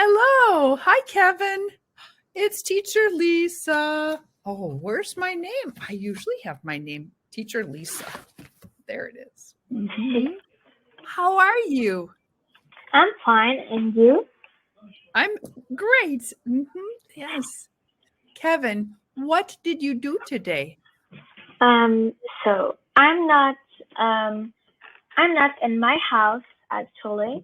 Hello. Hi, Kevin. It's Teacher Lisa. Oh, where's my name? I usually have my name, Teacher Lisa. There it is. How are you? I'm fine, and you? I'm great. Yes. Kevin, what did you do today? So I'm not in my house actually.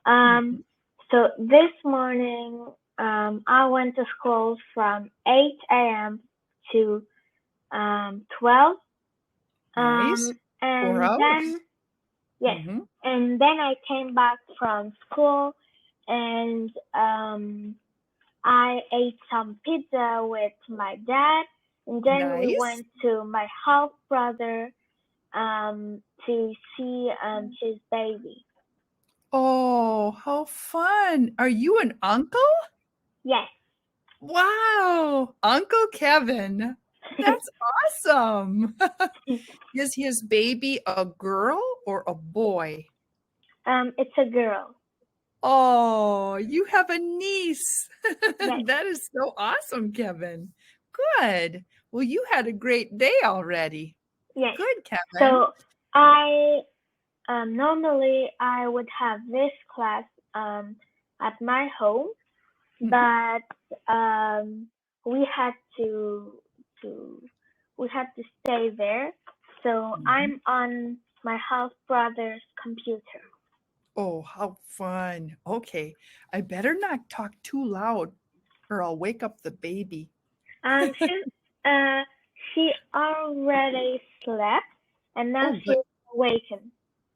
Um, Mhm. so this morning, I went to school from 8 a.m. to 12. Nice. 4 And hours. then yes, hmm and then I came back from school, and I ate some pizza with my dad, and then we Nice. went to my half brother to see his baby. Oh, how fun. Are you an uncle? Yes, Wow. Uncle Kevin. That's awesome. Is his baby a girl or a boy? it's a girl. Oh, you have a niece. Yes, That is so awesome, Kevin. Good. Well, you had a great day already. yes. Good, Kevin. So I normally I would have this class at my home, Mhm, but um, we had to we had to stay there. So mhm. I'm on my half brother's computer. Oh, how fun. Okay. I better not talk too loud or I'll wake up the baby. She uh she already slept and now Oh, good. she's awakened.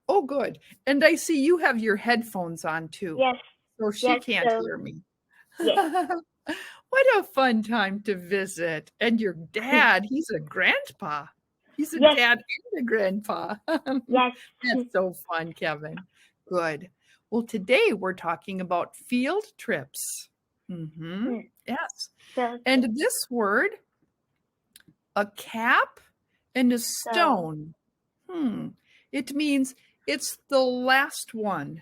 Oh, good. And I see you have your headphones on too, Yes, so she yes. can't So hear me. yes, What a fun time to visit. And your dad, he's a grandpa. He's a yes, dad and a grandpa. yes. That's so fun, Kevin. Good. Well, today we're talking about field trips. Hmm, Yes. so And this word, a cap and a so stone. Hmm. It means it's the last one.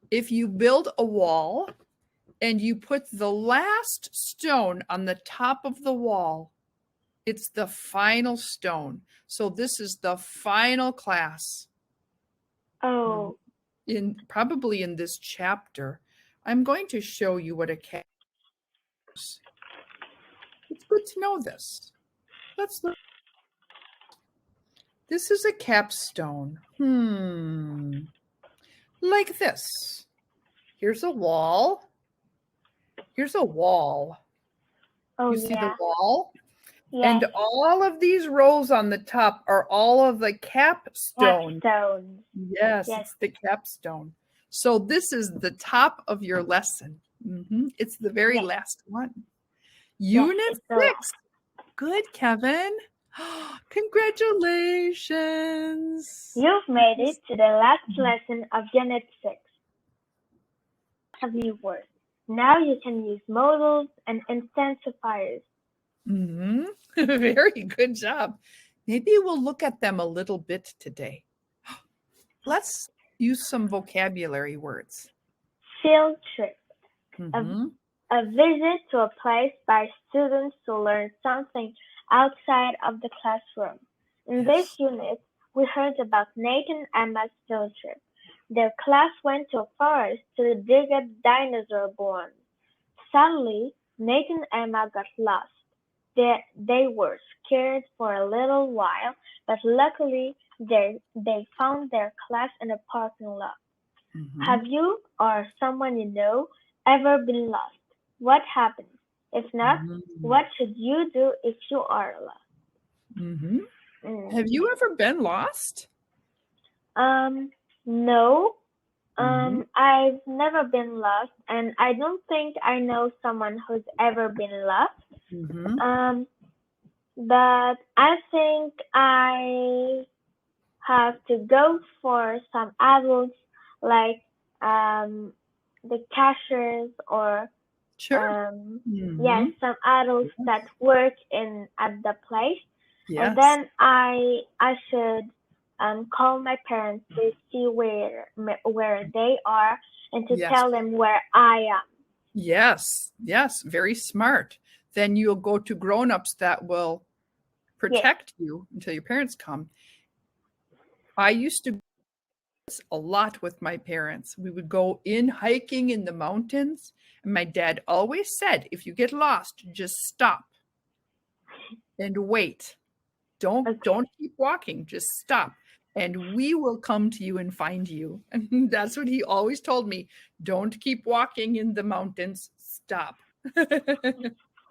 If you build a wall and you put the last stone on the top of the wall, it's the final stone. So this is the final class. Mhm. oh In probably in this chapter. I'm going to show you what a cap is. It's good to know this. Let's look. This is a capstone. Like this. Here's a wall. Here's a wall. oh You see the yeah, wall? yes. And all of these rows on the top are all of the capstone. Capstone. Yes, Yes, it's the capstone. So this is the top of your lesson. It's the very yes, last one. yes. Unit It's the last. 6. Good, Kevin. Congratulations. You've made it to the last lesson of Unit 6. Have new words. Now you can use modals and intensifiers. hmm Very good job. Maybe we'll look at them a little bit today. Let's use some vocabulary words. Field trip. A, hmm a visit to a place by students to learn something outside of the classroom. In this Yes. unit, we heard about Nate and Emma's field trip. Their class went to a forest to dig up dinosaur bones. Sadly, Nate and Emma got lost. They were scared for a little while, but luckily they found their class in a parking lot. hmm Have you or someone you know ever been lost? What happened? If not, hmm what should you do if you are lost? hmm Mm. Have you ever been lost? Um, no. hmm I've never been lost, and I don't think I know someone who's ever been lost. hmm Um, but I think I have to go for some adults like um, the cashiers or Sure. yes, hmm some adults that work in at the place, and Yes. then I should call my parents to see where they are and to Yes. tell them where I am. Yes, yes, very smart. Then you'll go to grown-ups that will Yes. protect you until your parents come. I used to a lot with my parents. We would go in hiking in the mountains, and my dad always said, if you get lost, just stop and wait. Don't Okay. keep walking, just stop. And we will come to you and find you. And that's what he always told me. Don't keep walking in the mountains, stop.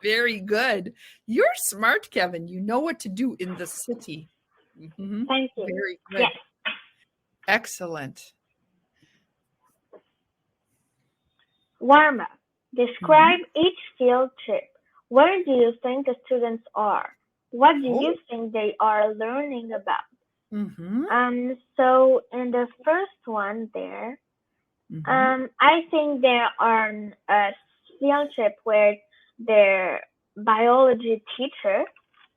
Very good. You're smart, Kevin. You know what to do in the city. Mhm. Thank you. Very Yes. good. Excellent. Warm up. Mhm. Describe each field trip. Where do you think the students are? What do you Oh. think they are learning about? Mhm. So in the first one there, Mhm. I think they're on a field trip with their biology teacher,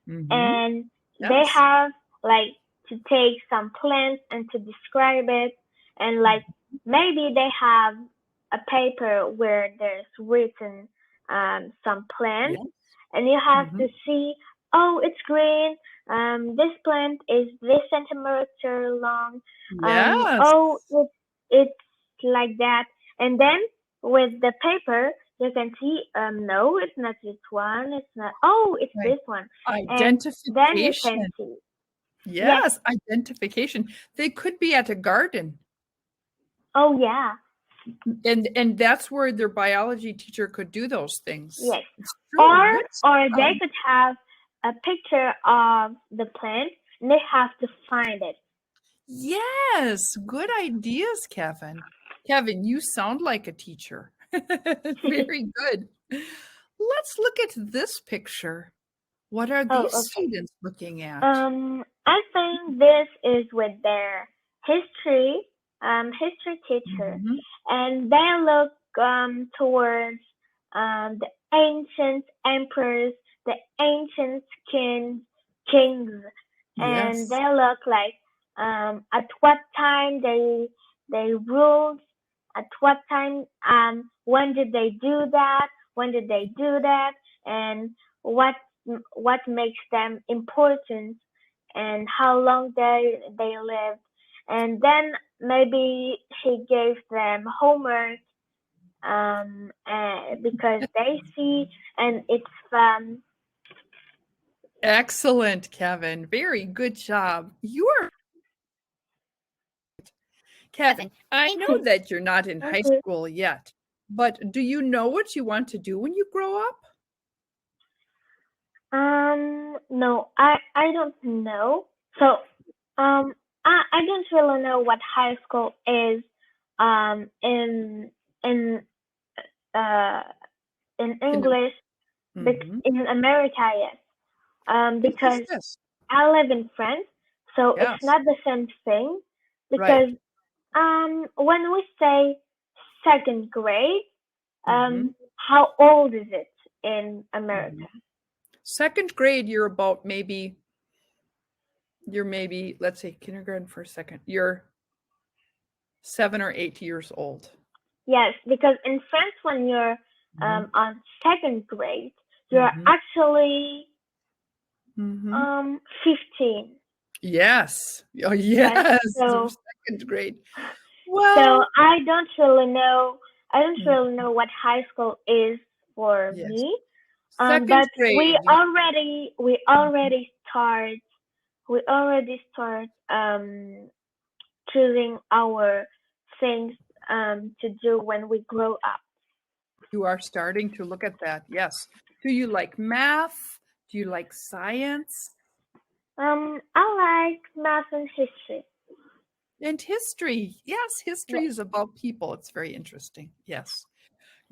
Mhm. and they Yes. have like to take some plants and to describe it, and like Mhm. maybe they have a paper where there's written some plants, Yes. and you have to Mhm. see, oh, it's green, this plant is this centimeter long, Yes. oh, it's like that, and then with the paper you can see, no, it's not this one, it's not, oh, it's Right. this one, and then you can Identification. see. Yes. Yes, identification. They could be at a garden, Oh yeah. and that's where their biology teacher could do those things. Yes. It's Or true. Good they job. could have a picture of the plant and they have to find it. Yes, good ideas, Kevin. Kevin, you sound like a teacher. Very good. Let's look at this picture. What are Oh, these okay. students looking at? I think this is with their history, history teacher, Mhm. and they look towards the ancient emperors, the ancient kings, and Yes. they look like at what time they ruled, at what time, when did they do that, when did they do that, and what what makes them important and how long they lived, and then maybe he gave them homework, because they see, and it's fun. Excellent, Kevin. Very good job. You are Kevin. I know that you're not in high Okay. school yet, but do you know what you want to do when you grow up? No, I don't know. So, I don't really know what high school is, in uh in In English, Mhm. in America, yes. What is Because this? I live in France, so it's Yes, not the same thing. right. Because when we say second grade, Mhm. how old is it in Mhm. America? 2nd grade, you're maybe, let's say kindergarten for a second. You're 7 or 8 years old. Yes, because in France, when you're Mhm. on second grade, you're Mhm. actually Mhm. 15. Yes. Oh, Yes, yes, so 2nd grade. so Well, I don't really know. I don't mm, really know what high school is for yes. me. 2nd But grade. Mhm. we already start choosing our things to do when we grow up. You are starting to look at that, yes. Do you like math? Do you like science? I like math and history. And history. Yes, history Yes. is about people. It's very interesting. Yes.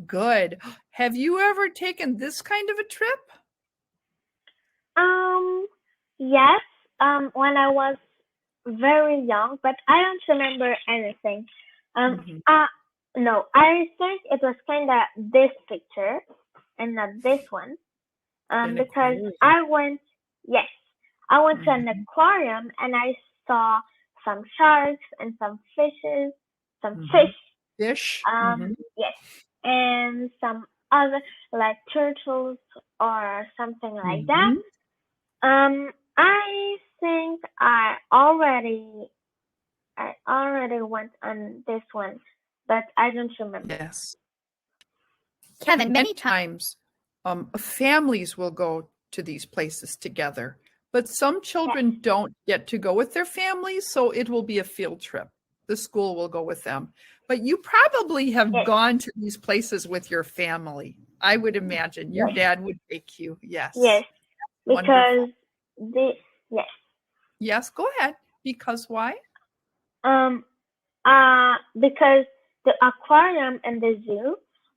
Good. Have you ever taken this kind of a trip? Um, yes. When I was very young, but I don't remember anything. Um, Mhm. uh, no, I think it was kind of this picture and not this one. An Because aquarium. yes, I went to an Mhm. aquarium and I saw some sharks and some fishes, some Mhm. fish. Fish. Mhm. Yes. and some other like turtles or something like that. Mhm. I think I already went on this one, but I don't remember. Yes. Kevin, many times families will go to these places together, but some Yes, children don't get to go with their families, so it will be a field trip. The school will go with them. But you probably have yes, gone to these places with your family. I would imagine your yes, dad would take you. yes, Yes. Wonderful. because the yes, Yes, go ahead. Because why? um, because the aquarium and the zoo,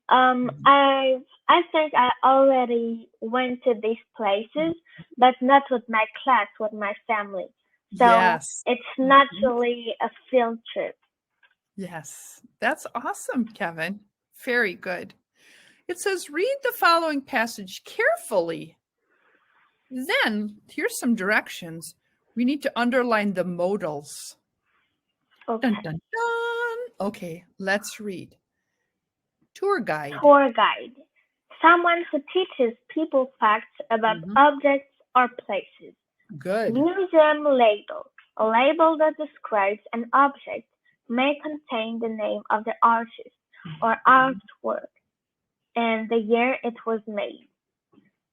Mhm. I think I already went to these places, but not with my class, with my family. So Yes. it's Mhm. naturally a field trip. Yes. That's awesome, Kevin. Very good. It says, read the following passage carefully. Then, here's some directions. We need to underline the modals. Dun, Okay. dun, dun. Okay, let's read. Tour guide. Tour guide. Someone who teaches people facts about Mhm. objects or places. Good. Museum label. A label that describes an object may contain the name of the artist or Mhm. artwork and the year it was made.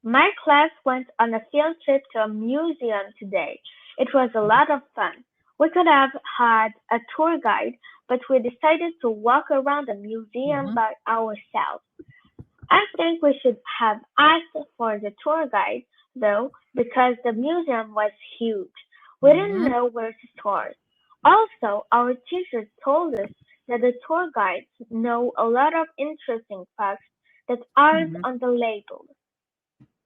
My class went on a field trip to a museum today. It was a lot of fun. We could have had a tour guide, but we decided to walk around the museum Mhm. by ourselves. I think we should have asked for the tour guide, though, because the museum was huge. We didn't Mhm. know where to start. Also, our teachers told us that the tour guides know a lot of interesting facts that aren't Mhm. on the label.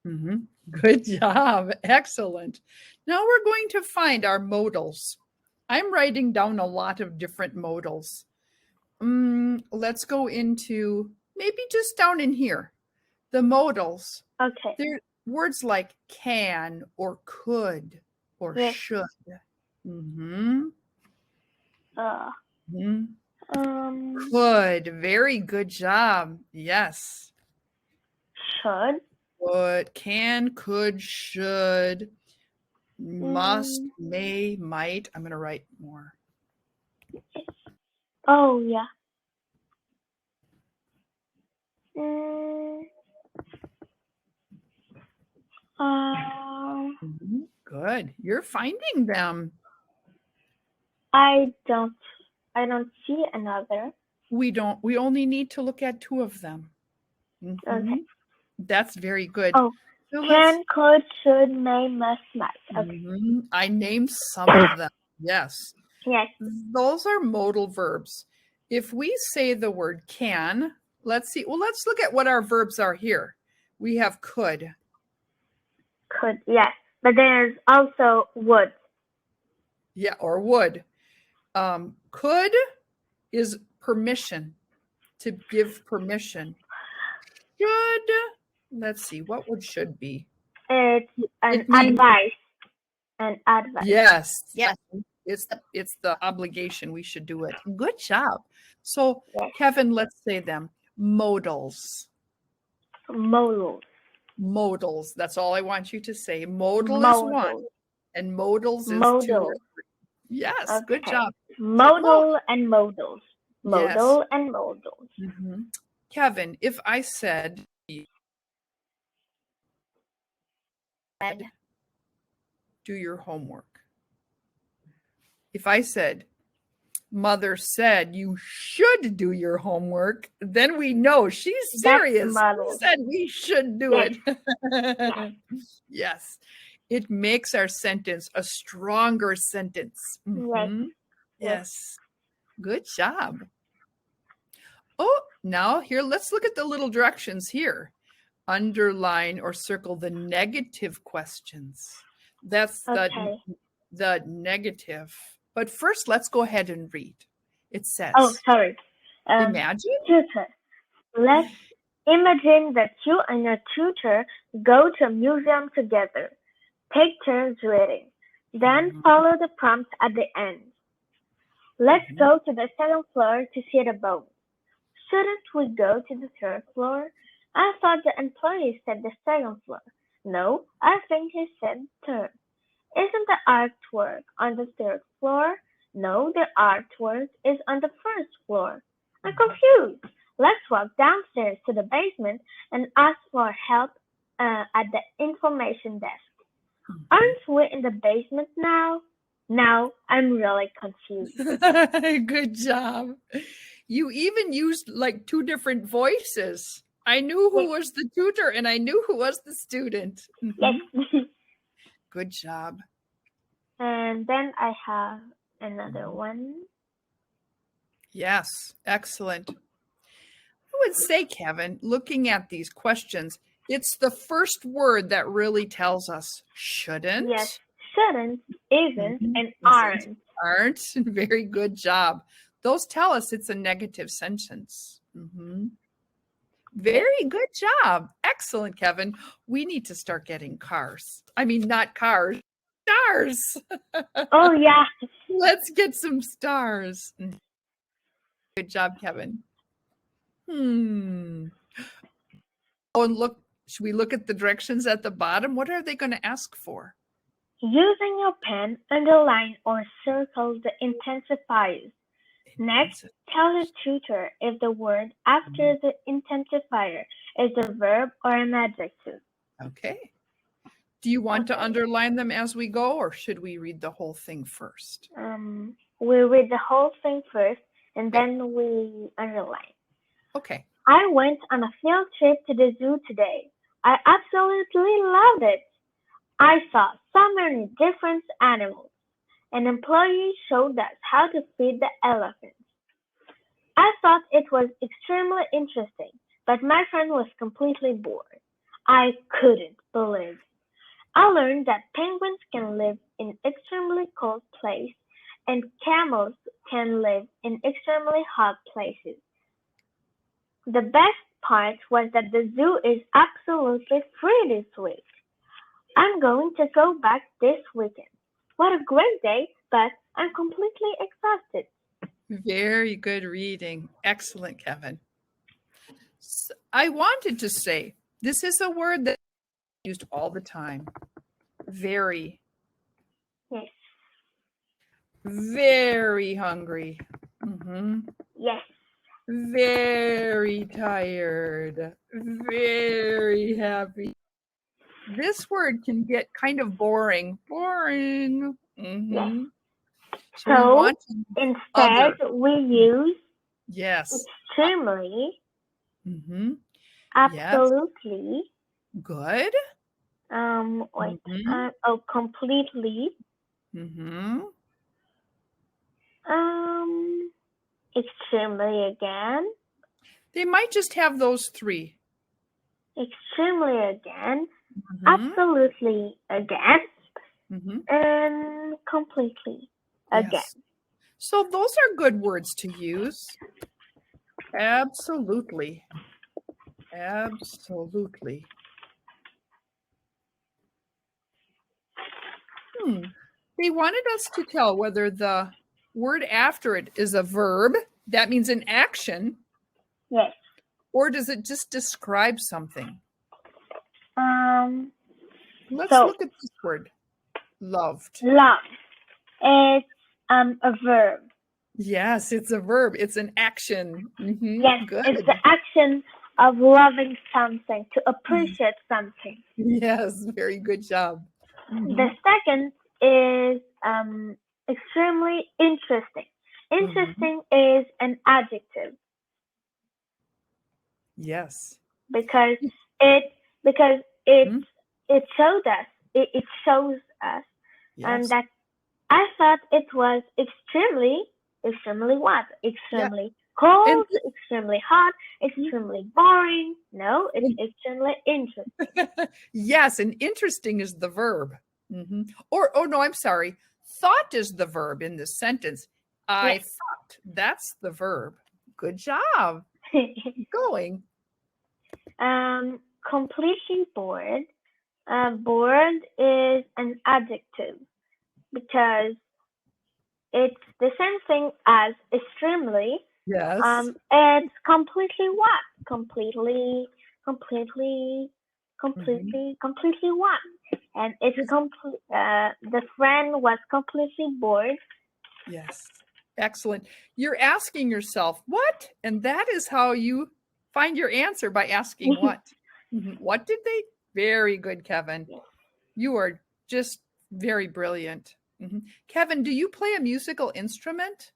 Mhm. Good job. Excellent. Now we're going to find our modals. I'm writing down a lot of different modals. Let's go into maybe just down in here. The modals. Okay. There words like can or could or Yes. should. Mm-hmm. Uh, Mhm. um, Could. Very good job. Yes. should. Would, can, could, should, must, Mm, may, might. I'm going to write more. oh, yeah. Mm, um, Mhm. Good. You're finding them. I don't. I don't see another. We only need to look at two of them. Okay. Mhm. That's very good. Oh, So let's can, could, should, may, must, might. Okay. I named some of them. Yes. Yes. Those are modal verbs. If we say the word can, let's see. Well, let's look at what our verbs are here. We have could. Could. Yes. But there's also would. Yeah, or would. Could is permission, to give permission. Should, let's see, what would should be? It's an It means advice. An advice. yes. Yes. It's the obligation. We should do it. Good job. So, Yes. Kevin, let's say them. Modals. Modals. Modals. That's all I want you to say. Modal is one, Modals. and modals is two or Modal. three. Yes, good Okay. job. Keep going. Modal and modals. Yes. Modal and modals. Mhm. Kevin, if I said, do your homework. If I said, mother said you should do your homework, then we know she's That's serious. She modal. said we should do Yes. Yes. it. Yes. It makes our sentence a stronger sentence. Yes. Yes. Yes. Good job. Oh, now here, let's look at the little directions here. Underline or circle the negative questions. That's Okay. the negative. But first, let's go ahead and read. It Oh, says, sorry. imagine. Tutor. Let's imagine that you and your tutor go to a museum together. Take turns reading. Then Mhm, follow the prompts at the end. Let's mhm, go to the second floor to see the bones. Shouldn't we go to the third floor? I thought the employee said the second floor. No, I think he said third. Isn't the artwork on the third floor? No, the artwork is on the first floor. I'm confused. Let's walk downstairs to the basement and ask for help at the information desk. Aren't we in the basement now? Now I'm really confused. Good job. You even used like two different voices. I knew who was the tutor and I knew who was the student. Yes. Good job. And then I have another one. Yes, excellent. I would say, Kevin, looking at these questions, it's the first word that really tells us shouldn't. Yes, shouldn't, isn't, and Isn't, aren't. aren't. Very good job. Those tell us it's a negative sentence. Very good job. Excellent, Kevin. We need to start getting cars. I mean, not cars, stars. Oh, yeah. Let's get some stars. Good job, Kevin. Oh, and look, should we look at the directions at the bottom? What are they going to ask for? Using your pen, underline or circle the intensifiers. Next, tell the tutor if the word after the intensifier is a verb or an adjective. Okay. Do you want to underline them as we go, or should we read the whole thing first? We read the whole thing first, and then we underline. Okay. I went on a field trip to the zoo today. I absolutely loved it. I saw so many different animals. An employee showed us how to feed the elephants. I thought it was extremely interesting, but my friend was completely bored. I couldn't believe it. I learned that penguins can live in extremely cold places and camels can live in extremely hot places. The best part was that the zoo is absolutely free this week. I'm going to go back this weekend. What a great day, but I'm completely exhausted. Very good reading. Excellent, Kevin. I wanted to say this is a word that's used all the time. Very. Yes. Very hungry. Yes. Very tired. Very happy. This word can get kind of boring. Boring. Yes. So instead we use extremely. Absolutely. Yes. Good. Completely. Extremely again. They might just have those three. Extremely again. Absolutely again. And completely again. Yes. So those are good words to use. Absolutely. Absolutely. They wanted us to tell whether the word after it is a verb, that means an action. Yes. Or does it just describe something? Let's look at this word. Loved. Love. It's a verb. Yes, it's a verb. It's an action. Yes, good. It's the action of loving something, to appreciate something. Yes, very good job. The second is extremely interesting. Interesting is an adjective. Yes. Because it shows us. It shows us, and that I thought it was extremely what? Extremely cold, extremely hot, extremely boring. No, it's extremely interesting. Yes, and interesting is the verb. Or, oh no, I'm sorry. Thought is the verb in this sentence. I thought. That's the verb. Good job. Keep going. Completely bored. Bored is an adjective because it's the same thing as extremely, Yes. It's completely what? Completely, Mhm. completely what? And it's complete. The friend was completely bored. Yes. Excellent. You're asking yourself, what? And that is how you find your answer by asking what. Mhm. What did they? Very good, Kevin. You are just very brilliant. Mhm. Kevin, do you play a musical instrument?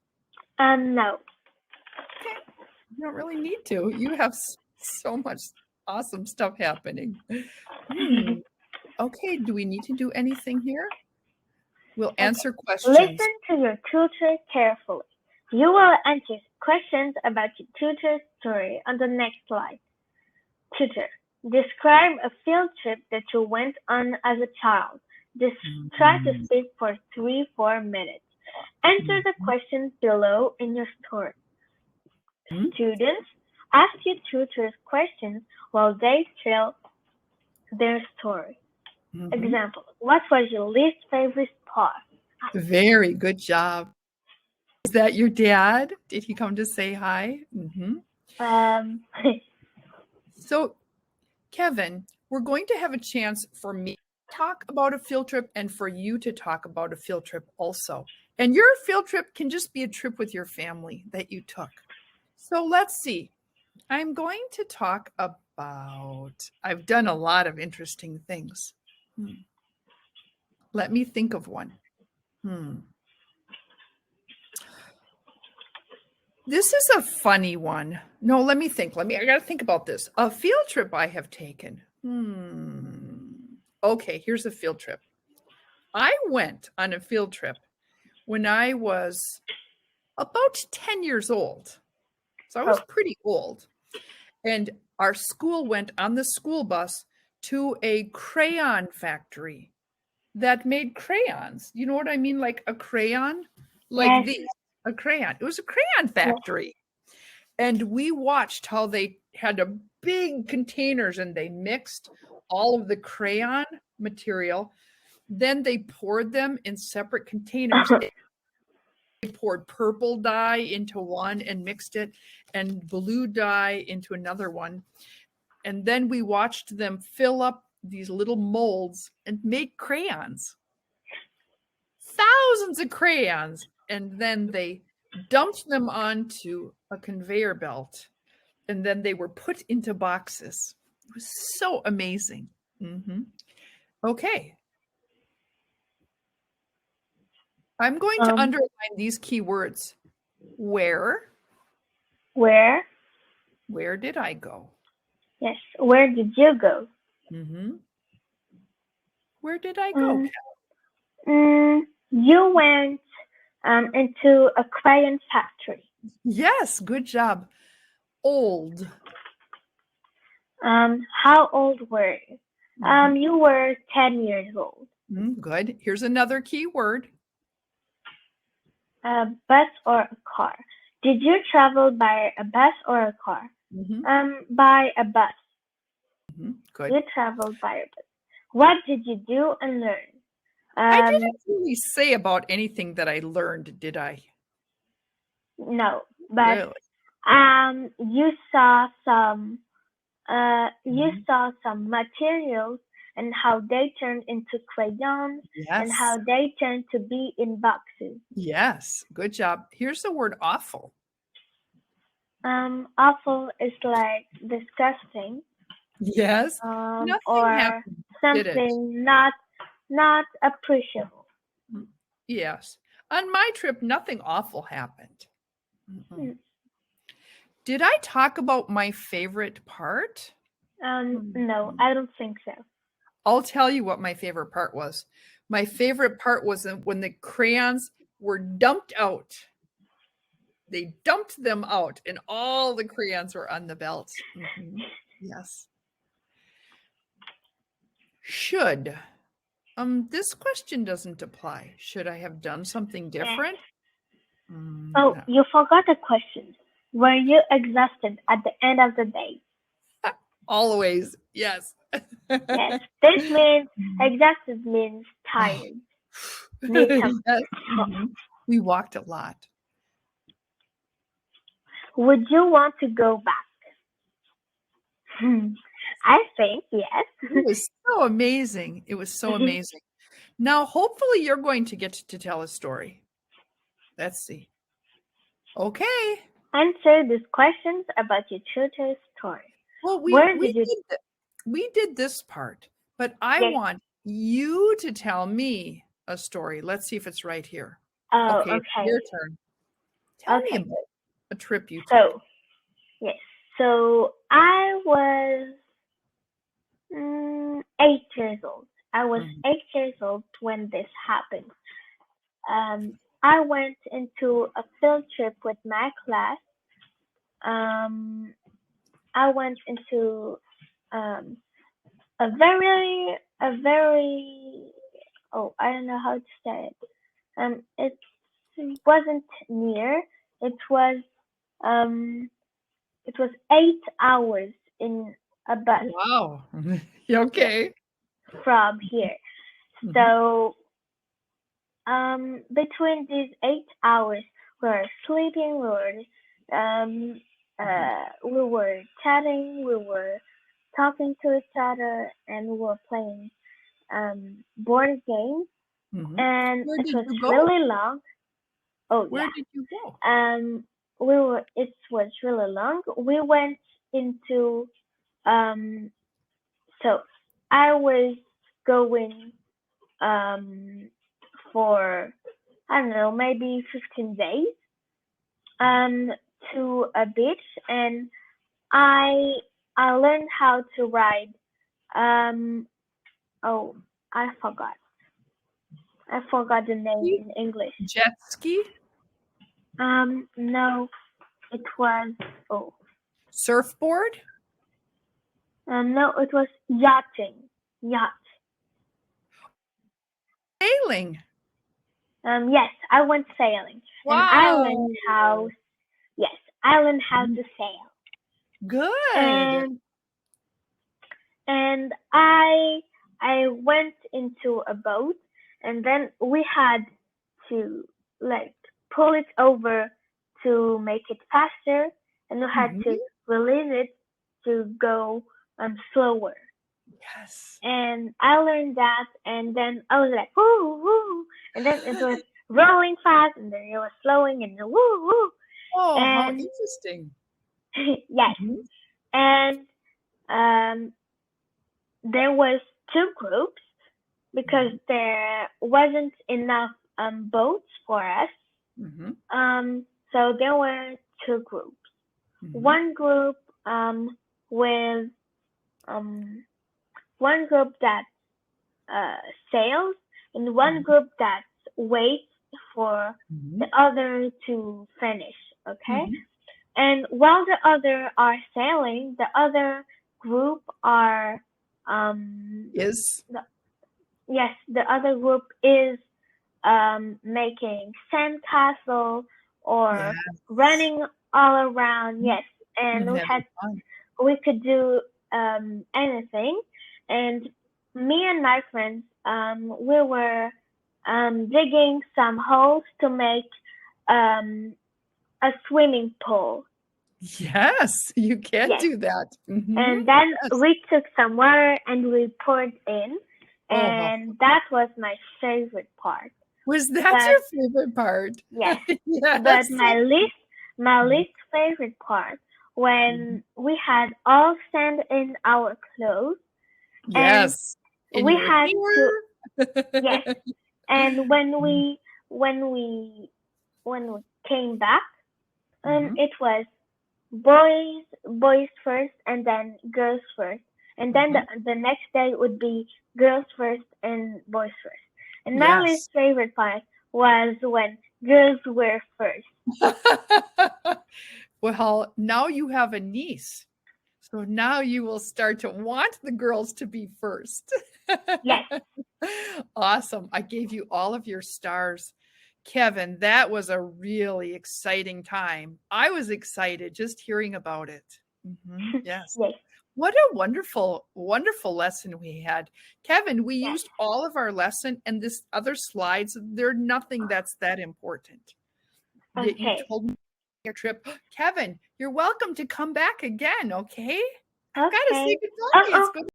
No. Okay. You don't really need to. You have so much awesome stuff happening. Hmm. Okay. Do we need to do anything here? We'll Okay. answer questions. Listen to your tutor carefully. You will answer questions about your tutor's story on the next slide. Tutor, describe a field trip that you went on as a child. Try to Mhm. speak for 3-4 minutes. Answer the Mhm. questions below in your story. Mhm. Students, ask your tutors questions while they tell their story. Mhm. Example, what was your least favorite part? Very good job. Is that your dad? Did he come to say hi? Um, So, Kevin, we're going to have a chance for me to talk about a field trip and for you to talk about a field trip also. And your field trip can just be a trip with your family that you took. So, let's see. I'm going to talk about, I've done a lot of interesting things. Hmm. Let me think of one. Hmm. This is a funny one. No, let me think. I got to think about this. A field trip I have taken. Okay, here's a field trip. I went on a field trip when I was about 10 years old. So I was oh, pretty old. And our school went on the school bus to a crayon factory that made crayons. You know what I mean? Like a crayon, like yes, these, a crayon. It was a crayon yes. factory. And we watched how they had a big containers and they mixed all of the crayon material. Then they poured them in separate containers. They poured purple dye into one and mixed it, and blue dye into another one. And then we watched them fill up these little molds and make crayons, thousands of crayons. And then they dumped them onto a conveyor belt, and then they were put into boxes. It was so amazing. hmm Okay. I'm going to um, underline these key words. Where? where? Where did I go? Yes, where did you go? hmm Where did I go? Um, you went into a crayon factory. Yes, good job. Old. How old were you? hmm You were 10 years old. Good. Here's another key word. A bus or a car? Did you travel by a bus or a car? hmm By a bus. Good. You traveled by a bus. What did you do and learn? I didn't Um, really say about anything that I learned, did I? no, but Really? you saw some Mhm. materials and how they turned into crayons and Yes. how they turned to be in boxes. Yes. Good job. Here's the word awful. Awful is like disgusting, Yes. Nothing or happened, did it? something not appreciable. Mm, Yes. On my trip, nothing awful happened. Mm-mm. Hmm. Did I talk about my favorite part? No, Mhm. I don't think so. I'll tell you what my favorite part was. My favorite part was when the crayons were dumped out. They dumped them out, and all the crayons were on the belt. Yes. Should. This question doesn't apply. Should I have done something Yes. different? Oh, No. you forgot a question. Were you exhausted at the end of the day? Always. Yes. Yes. This means exhausted means Oh, tired. Need some. yes. We walked a lot. Would you want to go back? I think yes. It was so amazing. It was so amazing. Now, hopefully, you're going to get to tell a story. Let's see. Okay. Answer these questions about your children's story. Well, Where did you? we did this part, but I Yes. want you to tell me a story. Let's see if it's right here. Oh, Okay, okay. your turn. Tell me Okay. about a trip you took. So, yes. So I was 8 years old. I was Mhm. 8 years old when this happened. I went into a field trip with my class. Um, I went into um, a very, oh, I don't know how to say it. It wasn't near. It was um, it was 8 hours in a bus Wow. yes, Okay. from here. Mhm. So between these 8 hours, we were sleeping, um, Mhm. we were chatting, we were talking to each other, and we were playing board games. Mhm. And Where it did was you go? really long. Oh Where yeah. did you go? We were. It was really long. We went into um. So I was going um for I don't know maybe 15 days um to a beach, and I I learned how to ride um oh I forgot the name Ski? in English. Jet ski? No, it was oh Surfboard? no, it was yachting. Yacht. Sailing? Yes, I went sailing, and Wow. yes, I learned how Mhm. to sail, Good. and I went into a boat, and then we had to like pull it over to make it faster, and we had to Mhm. release it to go slower. Yes. And I learned that, and then I was like woo woo, and then it was rolling fast, and then it was slowing, and then woo woo, Oh, how and interesting. yes, Mhm. and um, there was two groups because Mhm. there wasn't enough boats for us. Mhm. So there were two groups. Mhm. One group with um, one group that uh, sails, and one Mhm. group that waits for the Mhm. other to finish. Okay, Mhm. and while the other are sailing, the other group are um, Is the, yes, the other group is making sandcastle or yes. running all around. Yes, and And having fun. we could do anything. And me and my friends, we were digging some holes to make um, a swimming pool. Yes, you can Yes, do that. Mhm. and then Yes. we took some water and we poured in, Oh, how and that was my favorite part. was that But your favorite part? yes, but Yes. my Mhm. least favorite part Mhm. when we had all sand in our clothes and Yes. In we your had to yes, hair. and when we when we came back, Mhm. it was boys first and then girls first, and then Mhm. the next day would be girls first and boys first. And my least Yes. favorite part was when girls were first. Well, now you have a niece. So now you will start to want the girls to be first. Yes. Awesome. I gave you all of your stars. Kevin, that was a really exciting time. I was excited just hearing about it. Yes. Yes. What a wonderful, wonderful lesson we had. Kevin, we Yes. used all of our lesson and this other slides. They're nothing that's that important. That you Okay. told me your trip. Kevin, you're welcome to come back again, okay? I've got to say Okay. goodbye. It's good